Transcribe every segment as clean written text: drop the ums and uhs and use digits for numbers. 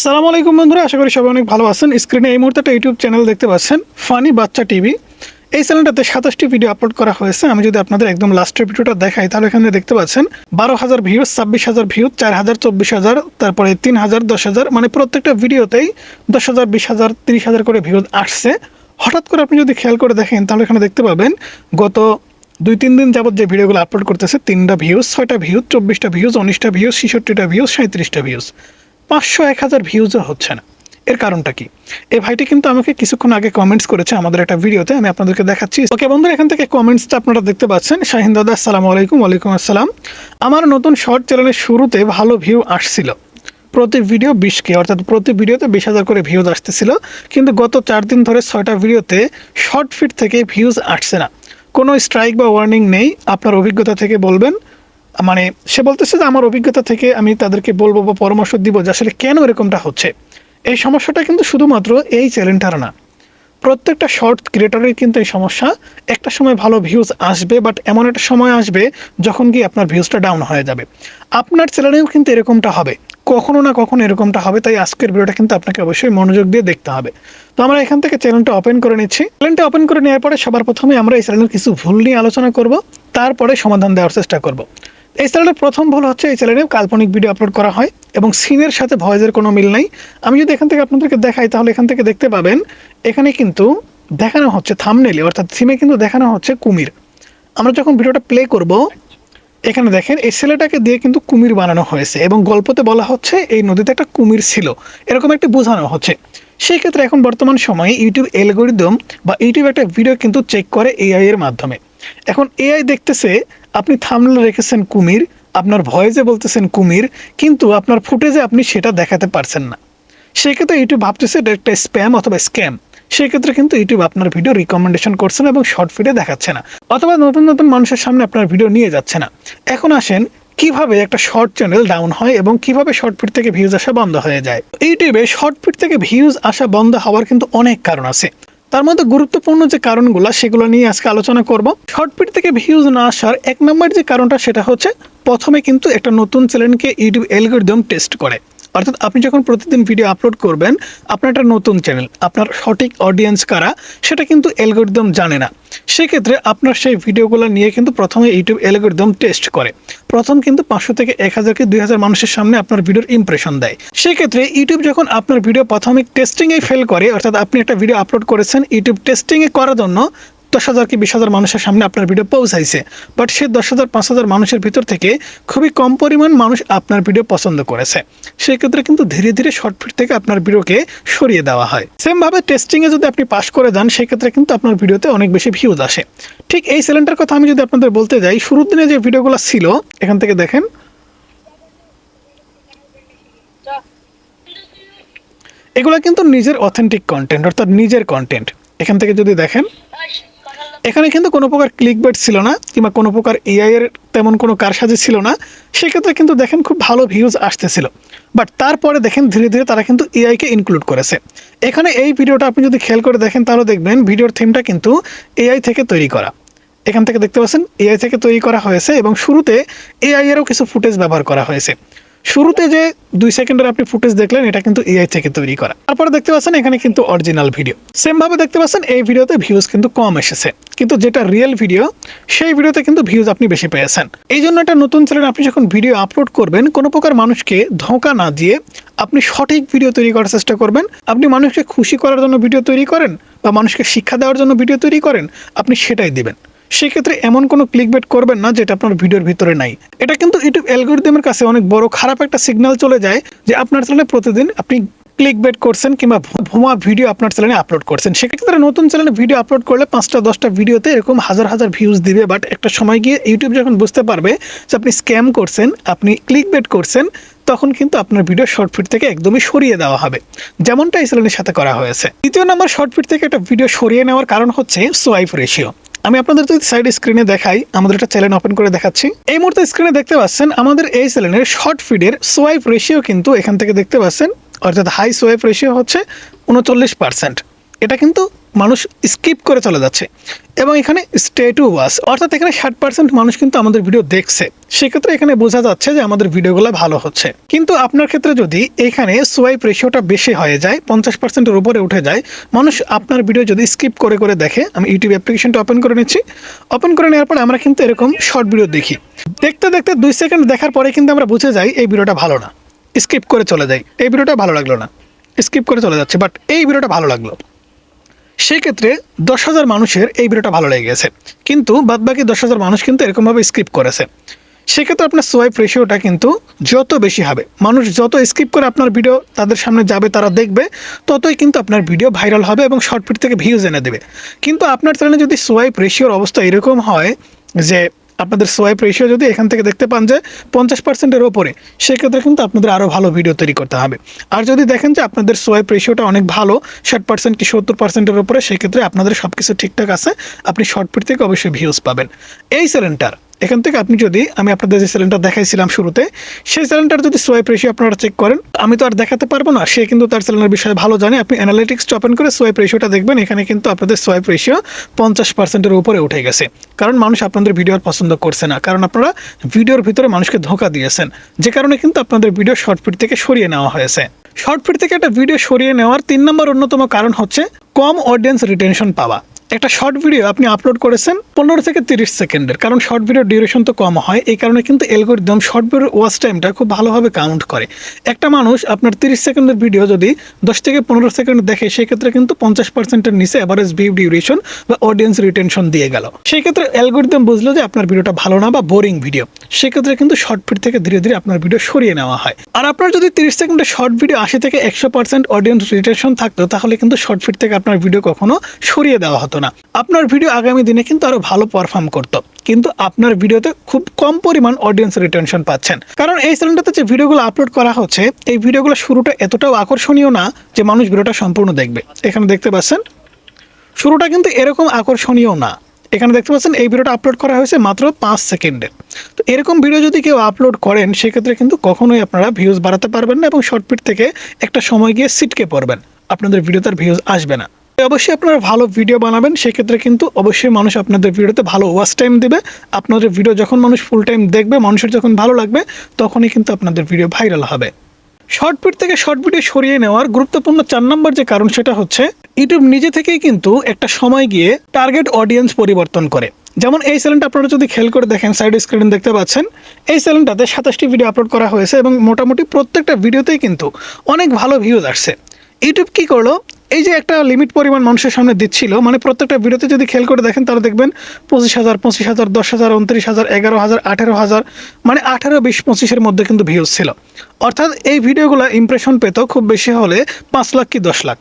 আসসালামু আলাইকুম বন্ধুরা, আশা করি সবাই অনেক ভালো আছেন। স্ক্রিনে এই মুহূর্তে একটা ইউটিউব চ্যানেল দেখতে পাচ্ছেন, ফানি বাচ্চা টিভি। এই চ্যানেলটাতে 27টি ভিডিও আপলোড করা হয়েছে। আমি যদি আপনাদের একদম লাস্টের ভিডিওটা দেখাই তাহলে এখানে দেখতে পাচ্ছেন 12,000 ভিউজ, 26,000 ভিউজ, 4,000, 24,000, তারপরে 3,000, 10,000, মানে প্রত্যেকটা ভিডিওতেই 10,000, 20,000, 30,000 করে ভিউজ আসছে। হঠাৎ করে আপনি যদি খেয়াল করে দেখেন তাহলে এখানে দেখতে পাবেন গত 2-3 দিন যাবত যে ভিডিওগুলো আপলোড করতেছে 3টা ভিউজ, 6টা ভিউজ, 24টা ভিউজ, 19টা ভিউজ, 66টা ভিউজ, 37টা ভিউজ, 500-1000 ভিউজও হচ্ছে না। এর কারণটা কি? এই ভাইটি কিন্তু আমাকে কিছুক্ষণ আগে কমেন্টস করেছে আমাদের একটা ভিডিওতে, আমি আপনাদেরকে দেখাচ্ছি। ওকে বন্ধুরা, এখান থেকে কমেন্টসটা আপনারা দেখতে পাচ্ছেন। শাহিন দাদা, আসসালামু আলাইকুম। ওয়ালাইকুম আসসালাম। আমার নতুন শর্ট চ্যানেলের শুরুতে ভালো ভিউ আসছিল, প্রতি ভিডিও 20K, অর্থাৎ প্রতি ভিডিওতে 20,000 করে ভিউজ আসতেছিল। কিন্তু গত 4 দিন ধরে 6টা ভিডিওতে শর্ট ফিট থেকে ভিউজ আসছে না। কোনো স্ট্রাইক বা ওয়ার্নিং নেই, আপনার অভিজ্ঞতা থেকে বলবেন। মানে সে বলতেছে যে আমার অভিজ্ঞতা থেকে আমি তাদেরকে বলবো বা পরামর্শ দিব যে আসলে কেন এরকমটা হচ্ছে। এই সমস্যাটা কিন্তু শুধুমাত্র এই চ্যানেলটার না, প্রত্যেকটা শর্ট ক্রিয়েটরের কিন্তু এই সমস্যা। একটা সময় ভালো ভিউজ আসবে, বাট এমন একটা সময় আসবে যখন কি আপনার ভিউজটা ডাউন হয়ে যাবে। আপনার চ্যানেলেও কিন্তু এরকমটা হবে, কখনো না কখনো এরকমটা হবে। তাই আজকের ভিডিওটা কিন্তু আপনাকে অবশ্যই মনোযোগ দিয়ে দেখতে হবে। তো আমরা এখান থেকে চ্যানেলটা ওপেন করে নিচ্ছি। চ্যানেলটা ওপেন করে নেওয়ার পরে সবার প্রথমে আমরা এই চ্যানেলের কিছু ভুল নিয়ে আলোচনা করব, তারপরে সমাধান দেওয়ার চেষ্টা করব। এই চ্যানেলের প্রথম ভুল হচ্ছে এই চ্যানেলে কাল্পনিক ভিডিও আপলোড করা হয় এবং সিনের সাথে ভয়েসের কোনো মিল নাই। আমি যদি এখান থেকে আপনাদেরকে দেখাই তাহলে এখান থেকে দেখতে পাবেন এখানে কিন্তু দেখানো হচ্ছে থাম্বনেইলে, অর্থাৎ সিমে কিন্তু দেখানো হচ্ছে কুমির। আমরা যখন ভিডিওটা প্লে করব, এখানে দেখেন এই ছেলেটাকে দিয়ে কিন্তু কুমির বানানো হয়েছে এবং গল্পতে বলা হচ্ছে এই নদীতে একটা কুমির ছিল, এরকম একটা বোঝানো হচ্ছে। সেই ক্ষেত্রে এখন বর্তমান সময়ে ইউটিউব অ্যালগরিদম বা ইউটিউব একটা ভিডিও কিন্তু চেক করে এআই এর মাধ্যমে। এখন এআই দেখতেছে আপনি থাম্বনেইলে রেখেছেন কুমির, আপনার ভয়েসে বলতেছেন কুমির, কিন্তু আপনার ফুটেজে আপনি সেটা দেখাতে পারছেন না। সেক্ষেত্রে ইউটিউব ভাবতেছে এটা একটা স্প্যাম অথবা স্ক্যাম। সেক্ষেত্রে কিন্তু ইউটিউব আপনার ভিডিও রিকমেন্ডেশন করছে না এবং শর্ট ফিডে দেখাচ্ছে না, অথবা নতুন নতুন মানুষের সামনে আপনার ভিডিও নিয়ে যাচ্ছে না। এখন আসেন কিভাবে একটা শর্ট চ্যানেল ডাউন হয় এবং কিভাবে শর্ট ফিড থেকে ভিউজ আসা বন্ধ হয়ে যায়। ইউটিউবে শর্ট ফিড থেকে ভিউজ আসা বন্ধ হওয়ার কিন্তু অনেক কারণ আছে। তার মধ্যে গুরুত্বপূর্ণ যে কারণগুলো সেগুলো নিয়ে আজকে আলোচনা করব। শর্ট ফিড থেকে ভিউজ না আসার 1 নম্বর যে কারণটা সেটা হচ্ছে প্রথমে কিন্তু একটা নতুন চ্যানেলকে ইউটিউব অ্যালগরিদম টেস্ট করে। অর্থাৎ আপনি যখন প্রতিদিন ভিডিও আপলোড করবেন, আপনার একটা নতুন চ্যানেল, আপনার সঠিক অডিয়েন্স কারা সেটা কিন্তু অ্যালগরিদম জানে না। সেক্ষেত্রে আপনার সেই ভিডিওগুলো নিয়ে কিন্তু প্রথমে ইউটিউব অ্যালগরিদম টেস্ট করে। প্রথম কিন্তু 500 থেকে 1000 কি 2000 মানুষের সামনে আপনার ভিডিওর ইমপ্রেশন দেয়। সেক্ষেত্রে ইউটিউব যখন আপনার ভিডিও প্রাথমিক টেস্টিংয়ে ফেল করে, অর্থাৎ আপনি একটা ভিডিও আপলোড করেছেন, ইউটিউব টেস্টিংয়ে করার জন্য 10,000 কি 20,000 মানুষের সামনে আপনার ভিডিও পৌঁছাইছে, বাট সে 10,000 5,000 মানুষের ভিতর থেকে খুবই কম পরিমাণ মানুষ আপনার ভিডিও পছন্দ করেছে। সেক্ষেত্রে কিন্তু ধীরে ধীরে শর্ট ফিড থেকে আপনার ভিডিওকে সরিয়ে দেওয়া হয়। সেমভাবে টেস্টিংয়ে যদি আপনি পাস করে যান সেক্ষেত্রে কিন্তু আপনার ভিডিওতে অনেক বেশি ভিউজ আসে। ঠিক এই চ্যানেলটার কথা আমি যদি আপনাদের বলতে যাই, শুরুর দিনে যে ভিডিওগুলো ছিল এখান থেকে দেখেন, এগুলো কিন্তু নিজের অথেন্টিক কন্টেন্ট, অর্থাৎ নিজের কন্টেন্ট। এখান থেকে যদি দেখেন এখানে কিন্তু কোনো প্রকার ক্লিকবেট ছিল না কিংবা কোনো প্রকার এআই এর তেমন কোনো কারসাজি ছিল না। সেক্ষেত্রে কিন্তু দেখেন খুব ভালো ভিউজ আসতেছিল। বাট তারপরে দেখেন ধীরে ধীরে তারা কিন্তু এআইকে ইনক্লুড করেছে। এখানে এই ভিডিওটা আপনি যদি খেয়াল করে দেখেন তাহলে দেখবেন ভিডিওর থিমটা কিন্তু এআই থেকে তৈরি করা। এখান থেকে দেখতে পাচ্ছেন এআই থেকে তৈরি করা হয়েছে এবং শুরুতে এআই এরও কিছু ফুটেজ ব্যবহার করা হয়েছে। শুরুতে যে 2 সেকেন্ডের আপনি ফুটেজ দেখলেন এটা কিন্তু এআই থেকে তৈরি করা। তারপরে দেখতে পাচ্ছেন এখানে কিন্তু অরিজিনাল ভিডিও। সেম ভাবে দেখতে পাচ্ছেন এই ভিডিওতে ভিউজ কিন্তু কম এসেছে, কিন্তু যেটা রিয়েল ভিডিও সেই ভিডিওতে কিন্তু ভিউজ আপনি বেশি পেয়েছেন। এই জন্য একটা নতুন চ্যানেল আপনি যখন ভিডিও আপলোড করবেন, কোনো প্রকার মানুষকে ধোঁকা না দিয়ে আপনি সঠিক ভিডিও তৈরি করার চেষ্টা করবেন। আপনি মানুষকে খুশি করার জন্য ভিডিও তৈরি করেন বা মানুষকে শিক্ষা দেওয়ার জন্য ভিডিও তৈরি করেন, আপনি সেটাই দিবেন। সেক্ষেত্রে এমন কোনো ক্লিকবেট করবেন না যেটা আপনার ভিডিওর ভিতরে নাই। এটা কিন্তু ইউটিউব অ্যালগরিদমের কাছে অনেক বড় খারাপ একটা সিগন্যাল চলে যায় যে আপনার চ্যানেলে প্রতিদিন আপনি ক্লিকবেট করছেন কিংবা ভুয়া ভিডিও আপনার চ্যানেলে আপলোড করছেন। সেক্ষেত্রে নতুন চ্যানেলে ভিডিও আপলোড করলে 5টা 10টা ভিডিওতে এরকম হাজার হাজার ভিউজ দিবে, বাট একটা সময় গিয়ে ইউটিউব যখন বুঝতে পারবে যে আপনি স্ক্যাম করছেন, আপনি ক্লিকবেট করছেন, তখন কিন্তু আপনার ভিডিও শর্ট ফিড থেকে একদমই সরিয়ে দেওয়া হবে, যেমনটা এই চ্যানেলের সাথে করা হয়েছে। দ্বিতীয় নম্বর শর্ট ফিড থেকে একটা ভিডিও সরিয়ে নেওয়ার কারণ হচ্ছে সোয়াইপ রেশিও। আমি আপনাদের যদি সাইড স্ক্রিনে দেখাই, আমাদের একটা চ্যানেল ওপেন করে দেখাচ্ছি। এই মুহূর্তে স্ক্রিনে দেখতে পাচ্ছেন আমাদের এই চ্যানেলের শর্ট ফিডের সোয়াইপ রেশিও কিন্তু এখান থেকে দেখতে পাচ্ছেন, অর্থাৎ হাই সোয়াইপ রেশিও হচ্ছে 39%। এটা কিন্তু মানুষ স্কিপ করে চলে যাচ্ছে। এবং এখানে স্টে টু ওয়াচ, অর্থাৎ এখানে 60% মানুষ কিন্তু আমাদের ভিডিও দেখছে, সেক্ষেত্রে এখানে বোঝা যাচ্ছে যে আমাদের ভিডিওগুলো ভালো হচ্ছে। কিন্তু আপনার ক্ষেত্রে যদি এখানে সোয়াইপ রেশিওটা বেশি হয়ে যায়, 50%-এর উপরে উঠে যায়, মানুষ আপনার ভিডিও যদি স্কিপ করে করে দেখে, আমি ইউটিউব অ্যাপ্লিকেশনটা ওপেন করে নিচ্ছি। ওপেন করে নেওয়ার পরে আমরা কিন্তু এরকম শর্ট ভিডিও দেখি, দেখতে দেখতে 2 সেকেন্ড দেখার পরে কিন্তু আমরা বুঝে যাই এই ভিডিওটা ভালো না, স্কিপ করে চলে যাই, এই ভিডিওটা ভালো লাগলো না, স্কিপ করে চলে যাচ্ছে, বাট এই ভিডিওটা ভালো লাগলো। সেই ক্ষেত্রে 10,000 মানুষের এই ভিডিওটা ভালো লেগে গেছে, কিন্তু বাদবাকি 10,000 মানুষ কিন্তু এরকমভাবে স্কিপ করেছে। সেক্ষেত্রে আপনার সোয়াইপ রেশিওটা কিন্তু যত বেশি হবে, মানুষ যত স্কিপ করে আপনার ভিডিও তাদের সামনে যাবে, তারা দেখবে, ততই কিন্তু আপনার ভিডিও ভাইরাল হবে এবং শর্ট ফিট থেকে ভিউজ এনে দেবে। কিন্তু আপনার চ্যানেলে যদি সোয়াইপ রেশিওর অবস্থা এরকম হয় যে আপনাদের সোয়াইপ রেশিও যদি এখান থেকে দেখতে পান যে 50%-এর ওপরে, সেক্ষেত্রে কিন্তু আপনাদের আরও ভালো ভিডিও তৈরি করতে হবে। আর যদি দেখেন যে আপনাদের সোয়াইপ রেশিওটা অনেক ভালো, 60% কি 70%-এর ওপরে, সেক্ষেত্রে আপনাদের সব কিছু ঠিকঠাক আছে, আপনি শর্ট ফিট থেকে অবশ্যই ভিউজ পাবেন। এই চ্যানেলটার এখান থেকে আপনি যদি, আমি আপনাদের যে চ্যানেলটা দেখাইছিলাম শুরুতে, সেই চ্যানেলটার যদি সোয়াইপ রেশিও আপনারা চেক করেন, আমি তো আর দেখাতে পারবো না, সে কিন্তু তার চ্যানেলের বিষয়ে ভালো জানে, আপনি অ্যানালিটিক্সটা ওপেন করে সোয়াইপ রেশিওটা দেখবেন, এখানে কিন্তু আপনাদের সোয়াইপ রেশিও 50%-এর উপরে উঠে গেছে। কারণ মানুষ আপনাদের ভিডিও পছন্দ করছে না, কারণ আপনারা ভিডিওর ভিতরে মানুষকে ধোঁকা দিয়েছেন, যে কারণে কিন্তু আপনাদের ভিডিও শর্ট ফিট থেকে সরিয়ে নেওয়া হয়েছে। শর্ট ফিট থেকে একটা ভিডিও সরিয়ে নেওয়ার 3 নম্বর অন্যতম কারণ হচ্ছে কম অডিয়েন্স রিটেনশন পাওয়া। একটা শর্ট ভিডিও আপনি আপলোড করেছেন 15 থেকে 30 সেকেন্ডের, কারণ শর্ট ভিডিওর ডিউরেশন তো কম হয়, এই কারণে কিন্তু অ্যালগরিদম শর্ট ভিডিওর ওয়াচ টাইমটা খুব ভালোভাবে কাউন্ট করে। একটা মানুষ আপনার 30 সেকেন্ডের ভিডিও যদি 10 থেকে 15 সেকেন্ড দেখে, সেক্ষেত্রে কিন্তু 50%-এর নিচে অ্যাভারেজ ভিউ ডিউরেশন বা অডিয়েন্স রিটেনশন দিয়ে গেল। সেক্ষেত্রে অ্যালগরিদম বুঝলো যে আপনার ভিডিওটা ভালো না বা বোরিং ভিডিও, সেক্ষেত্রে কিন্তু শর্ট ফিট থেকে ধীরে ধীরে আপনার ভিডিও সরিয়ে নেওয়া হয়। আর আপনার যদি 30 সেকেন্ডের শর্ট ভিডিও 80 থেকে 100% অডিয়েন্স রিটেনশন থাকতো, তাহলে কিন্তু শর্ট ফিট থেকে আপনার ভিডিও কখনো সরিয়ে দেওয়া হতো না, আপনার ভিডিও আগামী দিনে কিন্তু আরো ভালো পারফর্ম করতো। কিন্তু আপনার ভিডিওতে খুব কম পরিমাণ অডিয়েন্স রিটেনশন পাচ্ছেন, কারণ এই চ্যানেলটাতে যে ভিডিওগুলো আপলোড করা হচ্ছে, এই ভিডিওগুলো শুরুটা এতটাও আকর্ষণীয় না যে মানুষ ভিডিওটা সম্পূর্ণ দেখবে। এখানে দেখতে পাচ্ছেন শুরুটা কিন্তু এরকম আকর্ষণীয় না, এখানে দেখতে পাচ্ছেন এই ভিডিওটা আপলোড করা হয়েছে মাত্র 5 সেকেন্ডে। তো এরকম ভিডিও যদি কেউ আপলোড করেন, সেক্ষেত্রে কিন্তু কখনোই আপনারা ভিউজ বাড়াতে পারবেন না এবং শর্ট ফিট থেকে একটা সময় গিয়ে ছিটকে পড়বেন, আপনাদের ভিডিওতে আর ভিউজ আসবে না। অবশ্যই আপনারা ভালো ভিডিও বানাবেন, সেক্ষেত্রে কিন্তু অবশ্যই মানুষ আপনাদের ভিডিওতে ভালো ওয়াচ টাইম দেবে। আপনাদের ভিডিও যখন মানুষ ফুল টাইম দেখবে, মানুষের যখন ভালো লাগবে, তখনই কিন্তু আপনাদের ভিডিও ভাইরাল হবে। শর্ট ফিট থেকে শর্ট ভিডিও সরিয়ে নেওয়ার গুরুত্বপূর্ণ 4 নম্বর যে কারণ, সেটা হচ্ছে ইউটিউব নিজে থেকেই কিন্তু একটা সময় গিয়ে টার্গেট অডিয়েন্স পরিবর্তন করে। যেমন এই চ্যানেলটা আপনারা যদি খেয়াল করে দেখেন, সাইড স্ক্রিন দেখতে পাচ্ছেন, এই চ্যানেলটাতে 27টি ভিডিও আপলোড করা হয়েছে এবং মোটামুটি প্রত্যেকটা ভিডিওতেই কিন্তু অনেক ভালো ভিউজ আসছে। ইউটিউব কি করলো, এই যে একটা লিমিট পরিমাণ মানুষের সামনে দিচ্ছিল, মানে প্রত্যেকটা ভিডিওতে যদি খেয়াল করে দেখেন, তাহলে দেখবেন 25,000, 25,000, 10,000, 29,000, 11,000, 18,000, মানে 18, 20, 25-এর মধ্যে কিন্তু ভিউজ ছিল। অর্থাৎ এই ভিডিওগুলো ইমপ্রেশন পেত খুব বেশি হলে 5 লাখ কি 10 লাখ,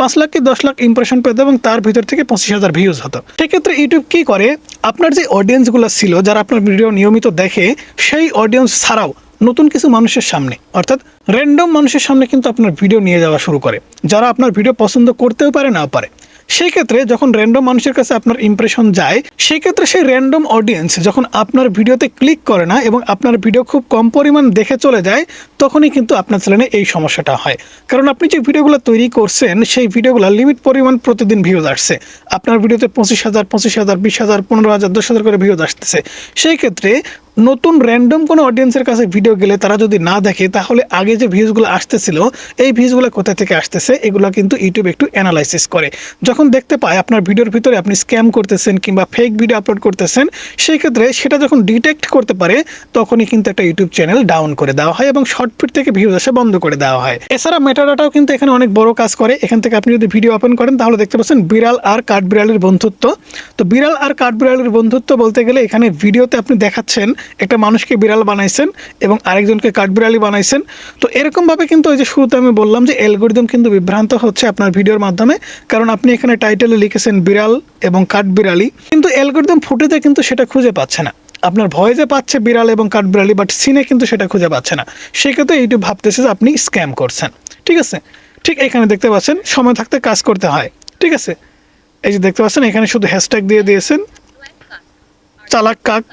5 লাখ কি 10 লাখ ইমপ্রেশন পেত এবং তার ভিতর থেকে 25,000 ভিউজ হতো। সেক্ষেত্রে ইউটিউব কি করে, আপনার যে অডিয়েন্সগুলো ছিল, যারা আপনার ভিডিও নিয়মিত দেখে, সেই অডিয়েন্স ছাড়াও নতুন কিছু মানুষের সামনে, অর্থাৎ র্যান্ডম মানুষের সামনে কিন্তু আপনার ভিডিও নিয়ে যাওয়া শুরু করে, যারা আপনার ভিডিও পছন্দ করতেও পারে না পারে। সেই ক্ষেত্রে যখন র্যান্ডম মানুষের কাছে আপনার ইমপ্রেশন যায়, সেই ক্ষেত্রে সেই র্যান্ডম অডিয়েন্স যখন আপনার ভিডিওতে ক্লিক করে না এবং আপনার ভিডিও খুব কম পরিমাণ দেখে চলে যায়, তখনই কিন্তু আপনার চ্যানেলে এই সমস্যাটা হয়। কারণ আপনি যে ভিডিওগুলো তৈরি করছেন, সেই ভিডিওগুলো লিমিট পরিমাণ প্রতিদিন ভিউজ আসছে, আপনার ভিডিওতে 25,000, 20,000, 20,000, 15,000, 10,000 করে ভিউজ আসতেছে। সেই ক্ষেত্রে নতুন র্যান্ডম কোনো অডিয়েন্সের কাছে ভিডিও গেলে তারা যদি না দেখে, তাহলে আগে যে ভিউজগুলো আসতেছিল, এই ভিউজগুলো কোথা থেকে আসতেছে, এগুলো কিন্তু ইউটিউব একটু অ্যানালাইসিস করে। যখন দেখতে পায় আপনার ভিডিওর ভিতরে আপনি স্ক্যাম করতেছেন কিংবা ফেক ভিডিও আপলোড করতেছেন, সেই ক্ষেত্রে সেটা যখন ডিটেক্ট করতে পারে, তখনই কিন্তু একটা ইউটিউব চ্যানেল ডাউন করে দেওয়া হয় এবং শর্ট ফিট থেকে ভিউজ আসা বন্ধ করে দেওয়া হয়। এছাড়া মেটাডাটাও কিন্তু এখানে অনেক বড় কাজ করে। এখান থেকে আপনি যদি ভিডিও ওপেন করেন, তাহলে দেখতে পাচ্ছেন বিড়াল আর কাঠবিড়ালির বন্ধুত্ব। তো বিড়াল আর কাঠবিড়ালির বন্ধুত্ব বলতে গেলে, এখানে ভিডিওতে আপনি দেখাচ্ছেন একটা মানুষকে বিড়াল বানাইছেন এবং আরেকজনকে কাঠবিড়ালি বানাইছেন। তো এরকমভাবে কিন্তু ওই যে শুরুতে আমি বললাম যে অ্যালগরিদম কিন্তু বিভ্রান্ত হচ্ছে আপনার ভিডিওর মাধ্যমে, কারণ আপনি এখানে টাইটেলে লিখেছেন বিড়াল এবং কাঠবিড়ালি, কিন্তু অ্যালগরিদম ফুটেতে কিন্তু সেটা খুঁজে পাচ্ছে না। আপনার ভয়েসে পাচ্ছে বিড়াল এবং কাঠবিড়ালি, বাট সিনে কিন্তু সেটা খুঁজে পাচ্ছে না। সেক্ষেত্রে ইউটিউব ভাবতেছে যে আপনি স্ক্যাম করছেন। ঠিক আছে, ঠিক এখানে দেখতে পাচ্ছেন সময় থাকতে কাজ করতে হয়। ঠিক আছে, এই যে দেখতে পাচ্ছেন এখানে শুধু হ্যাশট্যাগ দিয়ে দিয়েছেন চালাক কাক,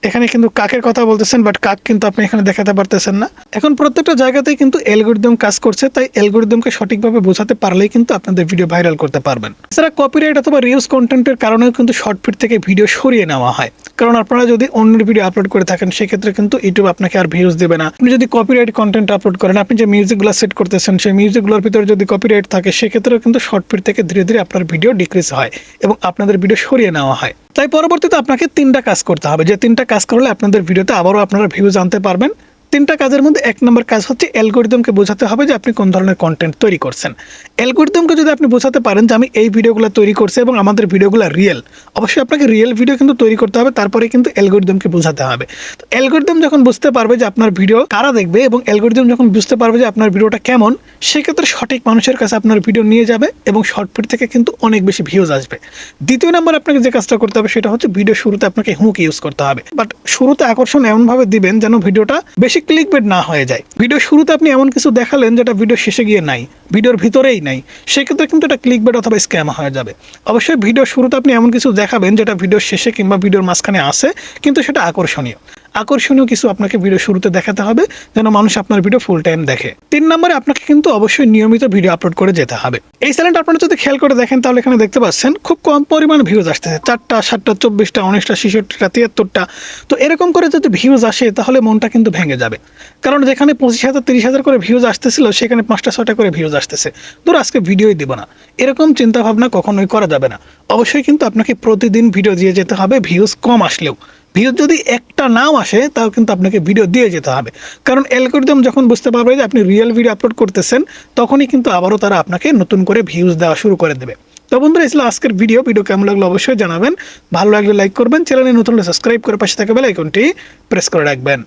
এখানে কিন্তু কাকের কথা বলতেছেন, বাট কাক কিন্তু আপনি এখানে দেখাতে পারতেছেন না। এখন প্রত্যেকটা জায়গাতেই কিন্তু অ্যালগরিদম কাজ করছে, তাই অ্যালগরিদমকে সঠিকভাবে বোঝাতে পারলেই কিন্তু আপনাদের ভিডিও ভাইরাল করতে পারবেন। এছাড়া কপিরাইট অথবা রিউজ কন্টেন্টের কারণেও কিন্তু শর্ট ফিট থেকে ভিডিও সরিয়ে নেওয়া হয়, কারণ আপনারা যদি অন্যের ভিডিও আপলোড করে থাকেন সেক্ষেত্রে কিন্তু ইউটিউব আপনাকে আর ভিউজ দেবে না। আপনি যদি কপিরাইট কন্টেন্ট আপলোড করেন, আপনি যে মিউজিকগুলো সেট করতেছেন সেই মিউজিকগুলোর ভিতরে যদি কপিরাইট থাকে সেক্ষেত্রেও কিন্তু শর্ট ফিট থেকে ধীরে ধীরে আপনার ভিডিও ডিক্রিজ হয় এবং আপনাদের ভিডিও সরিয়ে নেওয়া হয়। তাই পরবর্তীতে আপনাকে 3টা কাজ করতে হবে, যে 3টা কাজ করলে আপনাদের ভিডিওতে আবারও আপনারা ভিউজ আনতে পারবেন। 3টা কাজের মধ্যে 1 নম্বর কাজ হচ্ছে অ্যালগরিদমকে বোঝাতে হবে যে আপনি কোন ধরনের কন্টেন্ট তৈরি করছেন। অ্যালগরিদমকে যদি আপনি বোঝাতে পারেন যে আমি এই ভিডিওগুলো তৈরি করছি এবং আমাদের ভিডিওগুলো রিয়েল, অবশ্যই আপনাকে রিয়েল ভিডিও কিন্তু তৈরি করতে হবে, তারপরে কিন্তু অ্যালগরিদমকে বোঝাতে হবে। তো অ্যালগরিদম যখন বুঝতে পারবে যে আপনার ভিডিও কারা দেখবে এবং অ্যালগরিদম যখন বুঝতে পারবে যে আপনার ভিডিওটা কেমন, সেক্ষেত্রে সঠিক মানুষের কাছে আপনার ভিডিও নিয়ে যাবে এবং শর্ট ফিট থেকে কিন্তু অনেক বেশি ভিউজ আসবে। 2য় নম্বর আপনাকে যে কাজটা করতে হবে সেটা হচ্ছে ভিডিও শুরুতে আপনাকে হুক ইউজ করতে হবে, বাট শুরুতে আকর্ষণ এমনভাবে দিবেন যেন ভিডিওটা বেশি ক্লিকবেট না হয়ে যায়। ভিডিও শুরুতে আপনি এমন কিছু দেখালেন যেটা ভিডিও শেষে গিয়ে নাই, ভিডিওর ভিতরেই নাই, সেক্ষেত্রে কিন্তু এটা ক্লিকবেট অথবা স্ক্যাম হয়ে যাবে। অবশ্যই ভিডিও শুরুতে আপনি এমন কিছু দেখাবেন যেটা ভিডিওর শেষে কিংবা ভিডিওর মাঝখানে আসে কিন্তু সেটা আকর্ষণীয় কিছু আপনাকে ভিডিও শুরুতে দেখাতে হবে যেন মানুষ আপনার ভিডিও ফুল টাইম দেখে। 3 নম্বরে আপনাকে কিন্তু অবশ্যই নিয়মিত ভিডিও আপলোড করে যেতে হবে। এই চ্যানেলটা আপনারা যদি খেয়াল করে দেখেন তাহলে এখানে দেখতে পাচ্ছেন খুব কম পরিমাণ ভিউজ আসতেছে, 4টা 7টা 24টা 19টা 66টা 73টা। তো এরকম করে যদি ভিউজ আসে তাহলে মনটা কিন্তু ভেঙে যাবে, কারণ যেখানে 25,000 30,000 করে ভিউজ আসতেছিল সেখানে 5টা 6টা করে ভিউজ আসতেছে, ধরো আজকে ভিডিওই দিব না, এরকম চিন্তা ভাবনা কখনোই করা যাবে না। অবশ্যই কিন্তু আপনাকে প্রতিদিন ভিডিও দিয়ে যেতে হবে, ভিউজ কম আসলেও। ভিউজ যদি একটা নাও আসে তাও কিন্তু আপনাকে ভিডিও দিয়ে যেতে হবে, কারণ অ্যালগরিদম যখন বুঝতে পারবে যে আপনি রিয়েল ভিডিও আপলোড করতেছেন তখনই কিন্তু আবারও তারা আপনাকে নতুন করে ভিউজ দেওয়া শুরু করে দেবে। তো বন্ধুরা, এই ছিল আজকের ভিডিও কেমন লাগলো অবশ্যই জানাবেন, ভালো লাগলে লাইক করবেন, চ্যানেলে নতুন হলে সাবস্ক্রাইব করে পাশে থাকা বেল আইকনটি প্রেস করে রাখবেন।